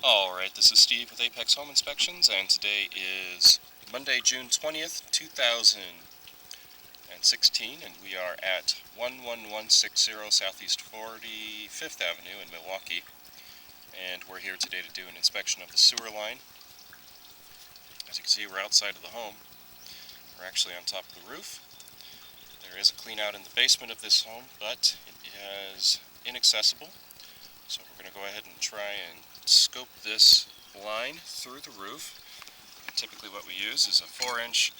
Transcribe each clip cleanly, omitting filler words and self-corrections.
Alright, this is Steve with Apex Home Inspections, and today is Monday, June 20th, 2016, and we are at 11160 Southeast 45th Avenue in Milwaukee, and we're here today to do an inspection of the sewer line. As you can see, we're outside of the home. We're actually on top of the roof. There is a clean out in the basement of this home, but it is inaccessible. So we're going to go ahead and try and scope this line through the roof. Typically what we use is a 4-inch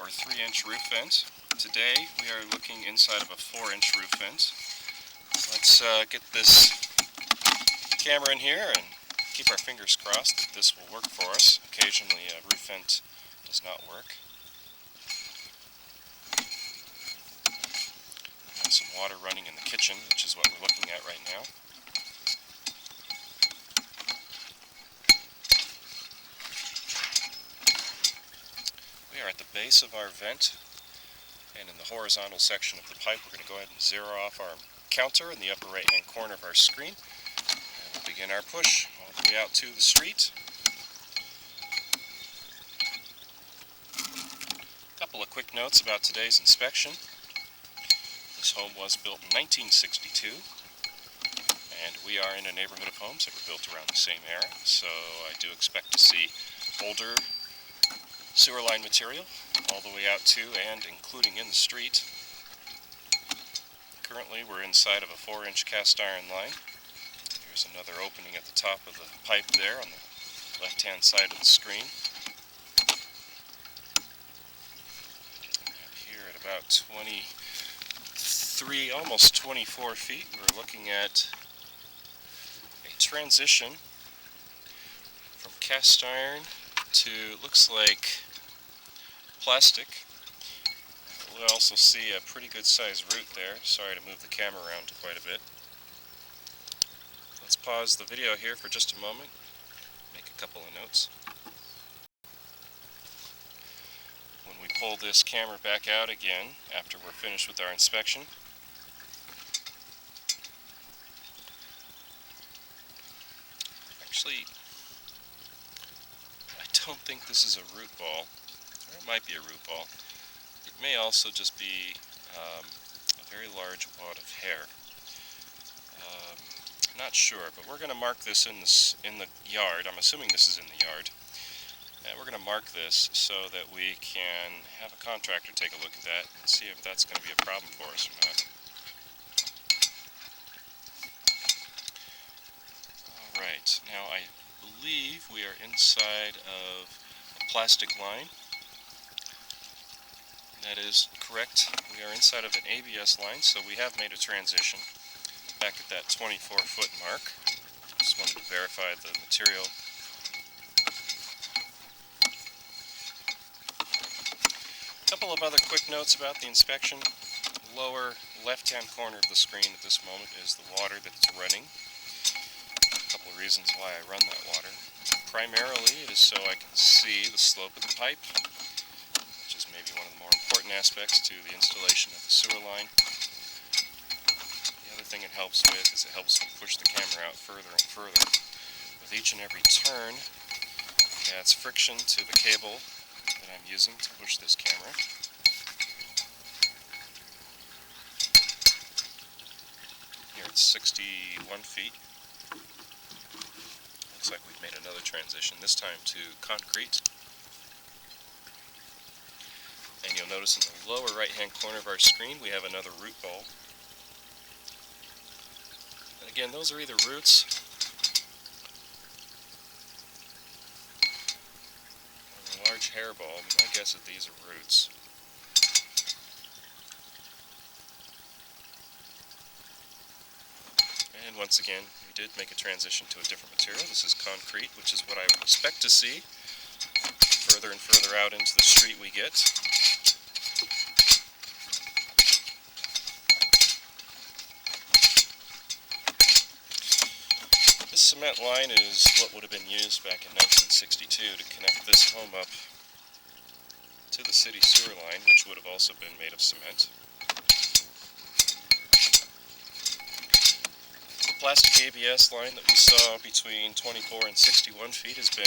or 3-inch roof vent. Today we are looking inside of a 4-inch roof vent. Let's get this camera in here and keep our fingers crossed that this will work for us. Occasionally a roof vent does not work. And some water running in the kitchen, which is what we're looking at right now. We are at the base of our vent, and in the horizontal section of the pipe we're going to go ahead and zero off our counter in the upper right hand corner of our screen, and we'll begin our push all the way out to the street. A couple of quick notes about today's inspection. This home was built in 1962, and we are in a neighborhood of homes that were built around the same era, so I do expect to see older sewer line material all the way out to and including in the street. Currently we're inside of a 4-inch cast iron line. There's another opening at the top of the pipe there on the left hand side of the screen. And here at about 23, almost 24 feet, we're looking at a transition from cast iron to, looks like, plastic. We'll also see a pretty good sized root there. Sorry to move the camera around quite a bit. Let's pause the video here for just a moment, make a couple of notes. When we pull this camera back out again after we're finished with our inspection, actually, I don't think this is a root ball. Or it might be a root ball. It may also just be a very large wad of hair. Not sure, but we're going to mark this in the yard. I'm assuming this is in the yard. And we're going to mark this so that we can have a contractor take a look at that and see if that's going to be a problem for us or not. Alright, now I believe we are inside of a plastic line. That is correct. We are inside of an ABS line, so we have made a transition back at that 24-foot mark. Just wanted to verify the material. A couple of other quick notes about the inspection. Lower left-hand corner of the screen at this moment is the water that's running. A couple of reasons why I run that water. Primarily, it is so I can see the slope of the pipe, which is maybe one of the more important aspects to the installation of the sewer line. The other thing it helps with is it helps me push the camera out further and further. With each and every turn, it adds friction to the cable that I'm using to push this camera. Here it's 61 feet. Looks like we've made another transition, this time to concrete. And you'll notice in the lower right hand corner of our screen we have another root ball. And again, those are either roots or a large hairball. My guess is these are roots. And once again, we did make a transition to a different material. This is concrete, which is what I would expect to see further and further out into the street we get. This cement line is what would have been used back in 1962 to connect this home up to the city sewer line, which would have also been made of cement. plastic ABS line that we saw between 24 and 61 feet has been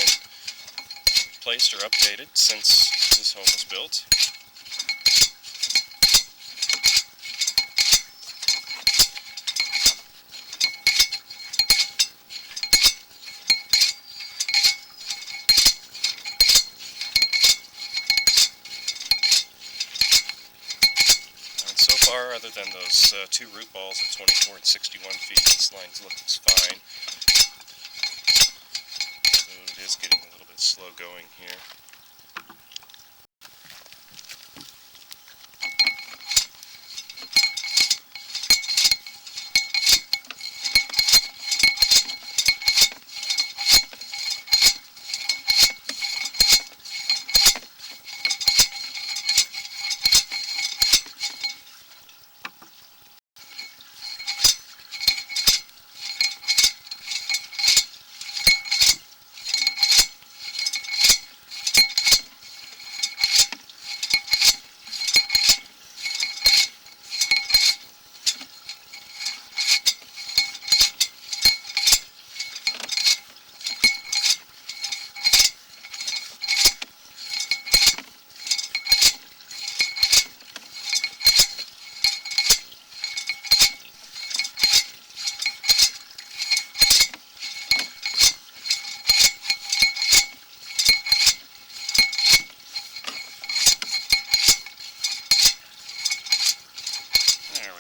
placed or updated since this home was built. So far, other than those two root balls at 24 and 61 feet, this line looks fine. Although it is getting a little bit slow going here.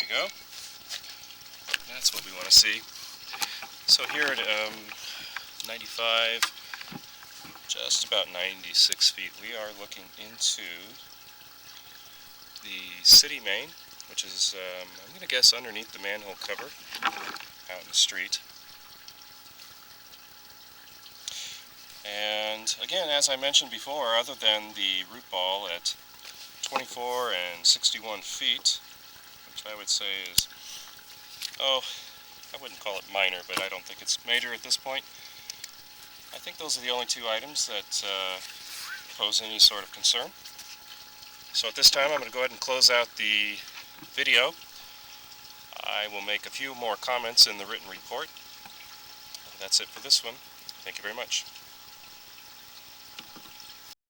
Go. That's what we want to see. So here at 95, just about 96 feet, we are looking into the city main, which is, I'm going to guess, underneath the manhole cover out in the street. And again, as I mentioned before, other than the root ball at 24 and 61 feet, which I would say is, oh, I wouldn't call it minor, but I don't think it's major at this point. I think those are the only two items that pose any sort of concern. So at this time, I'm going to go ahead and close out the video. I will make a few more comments in the written report. That's it for this one. Thank you very much.